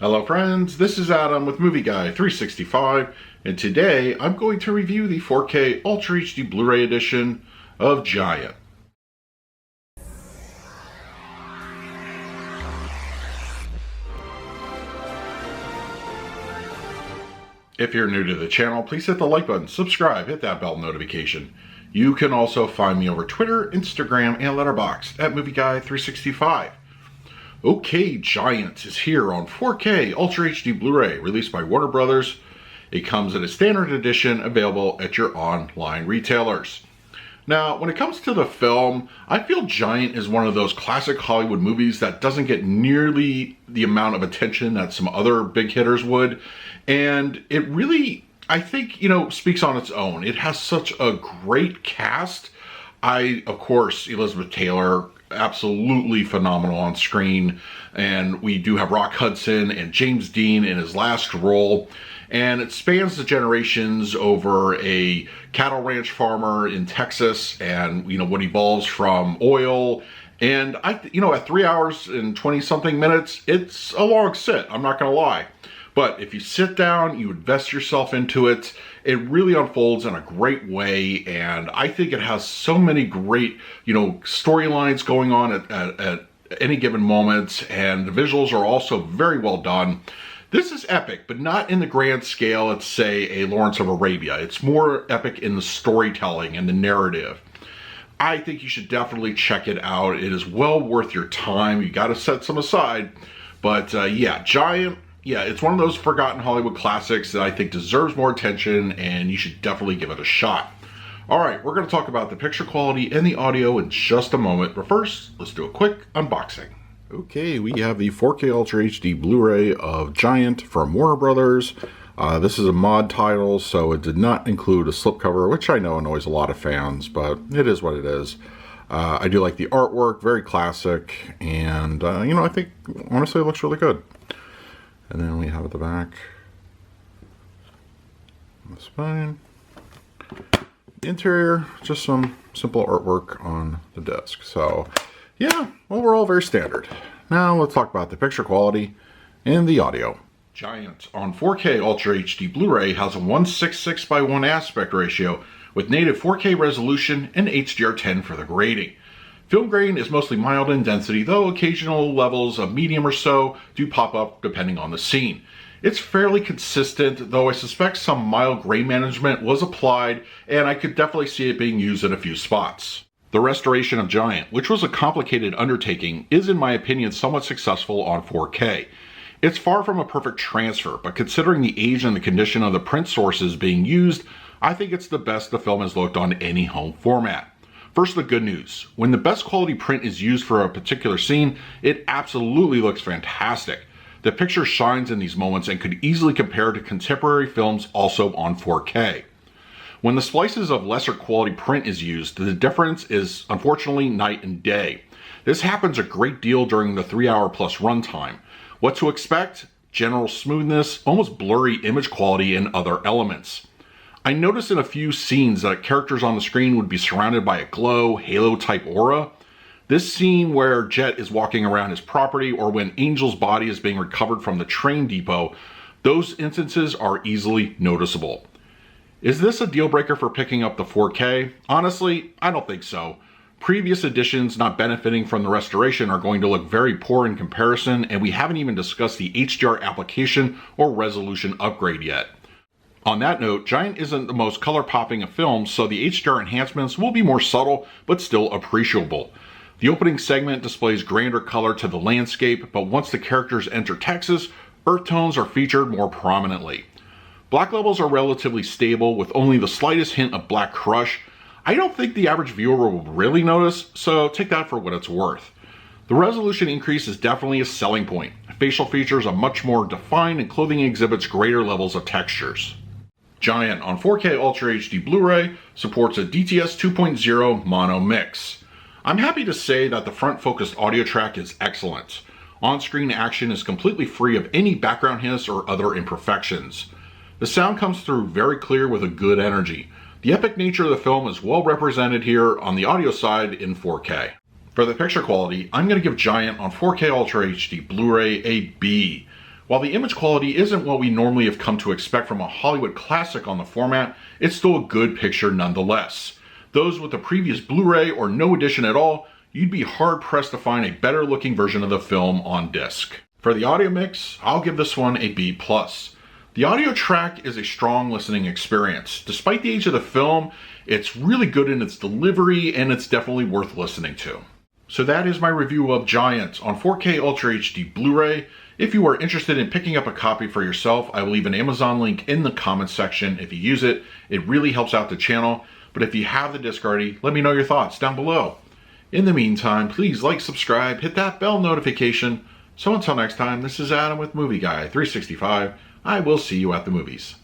Hello friends, this is Adam with Movie Guy 365, and today I'm going to review the 4K Ultra HD Blu-ray edition of Giant. If you're new to the channel, please hit the like button, subscribe, hit that bell notification. You can also find me over Twitter, Instagram, and Letterboxd at Movie Guy 365. Okay, Giant is here on 4K Ultra HD Blu-ray, released by Warner Brothers. It comes in a standard edition, available at your online retailers. Now, when it comes to the film, I feel Giant is one of those classic Hollywood movies that doesn't get nearly the amount of attention that some other big hitters would. And it really, I think, speaks on its own. It has such a great cast. Of course, Elizabeth Taylor, absolutely phenomenal on screen, and we do have Rock Hudson and James Dean in his last role, and it spans the generations over a cattle ranch farmer in Texas, and what evolves from oil. And at 3 hours and 20 something minutes, it's a long sit, I'm not gonna lie. But if you sit down, you invest yourself into it, it really unfolds in a great way, and I think it has so many great, storylines going on at any given moment, and the visuals are also very well done. This is epic, but not in the grand scale it's, say, a Lawrence of Arabia. It's more epic in the storytelling and the narrative. I think you should definitely check it out. It is well worth your time. You got to set some aside. But yeah, Giant. Yeah, it's one of those forgotten Hollywood classics that I think deserves more attention, and you should definitely give it a shot. Alright, we're going to talk about the picture quality and the audio in just a moment, but first, let's do a quick unboxing. Okay, we have the 4K Ultra HD Blu-ray of Giant from Warner Brothers. This is a mod title, so it did not include a slipcover, which I know annoys a lot of fans, but it is what it is. I do like the artwork, very classic, and I think, honestly, it looks really good. And then we have at the back the spine. The interior, just some simple artwork on the disc. So yeah, overall very standard. Now let's talk about the picture quality and the audio. Giant on 4K Ultra HD Blu-ray has a 1:66:1 aspect ratio with native 4K resolution and HDR10 for the grading. Film grain is mostly mild in density, though occasional levels of medium or so do pop up depending on the scene. It's fairly consistent, though I suspect some mild gray management was applied, and I could definitely see it being used in a few spots. The restoration of Giant, which was a complicated undertaking, is in my opinion somewhat successful on 4K. It's far from a perfect transfer, but considering the age and the condition of the print sources being used, I think it's the best the film has looked on any home format. First, the good news. When the best quality print is used for a particular scene, it absolutely looks fantastic. The picture shines in these moments and could easily compare to contemporary films also on 4K. When the splices of lesser quality print is used, the difference is unfortunately night and day. This happens a great deal during the 3-hour plus runtime. What to expect? General smoothness, almost blurry image quality, and other elements. I noticed in a few scenes that characters on the screen would be surrounded by a glow, halo-type aura. This scene where Jet is walking around his property, or when Angel's body is being recovered from the train depot, those instances are easily noticeable. Is this a deal breaker for picking up the 4K? Honestly, I don't think so. Previous editions not benefiting from the restoration are going to look very poor in comparison, and we haven't even discussed the HDR application or resolution upgrade yet. On that note, Giant isn't the most color-popping of films, so the HDR enhancements will be more subtle, but still appreciable. The opening segment displays grander color to the landscape, but once the characters enter Texas, earth tones are featured more prominently. Black levels are relatively stable, with only the slightest hint of black crush. I don't think the average viewer will really notice, so take that for what it's worth. The resolution increase is definitely a selling point. Facial features are much more defined, and clothing exhibits greater levels of textures. Giant on 4K Ultra HD Blu-ray supports a DTS 2.0 mono mix. I'm happy to say that the front-focused audio track is excellent. On-screen action is completely free of any background hiss or other imperfections. The sound comes through very clear with a good energy. The epic nature of the film is well represented here on the audio side in 4K. For the picture quality, I'm going to give Giant on 4K Ultra HD Blu-ray a B. While the image quality isn't what we normally have come to expect from a Hollywood classic on the format, it's still a good picture nonetheless. Those with the previous Blu-ray or no edition at all, you'd be hard-pressed to find a better looking version of the film on disc. For the audio mix, I'll give this one a B+. The audio track is a strong listening experience. Despite the age of the film, it's really good in its delivery and it's definitely worth listening to. So that is my review of Giant on 4K Ultra HD Blu-ray. If you are interested in picking up a copy for yourself, I will leave an Amazon link in the comments section. If you use it, it really helps out the channel. But if you have the disc already, let me know your thoughts down below. In the meantime, please like, subscribe, hit that bell notification. So until next time, this is Adam with Movie Guy 365. I will see you at the movies.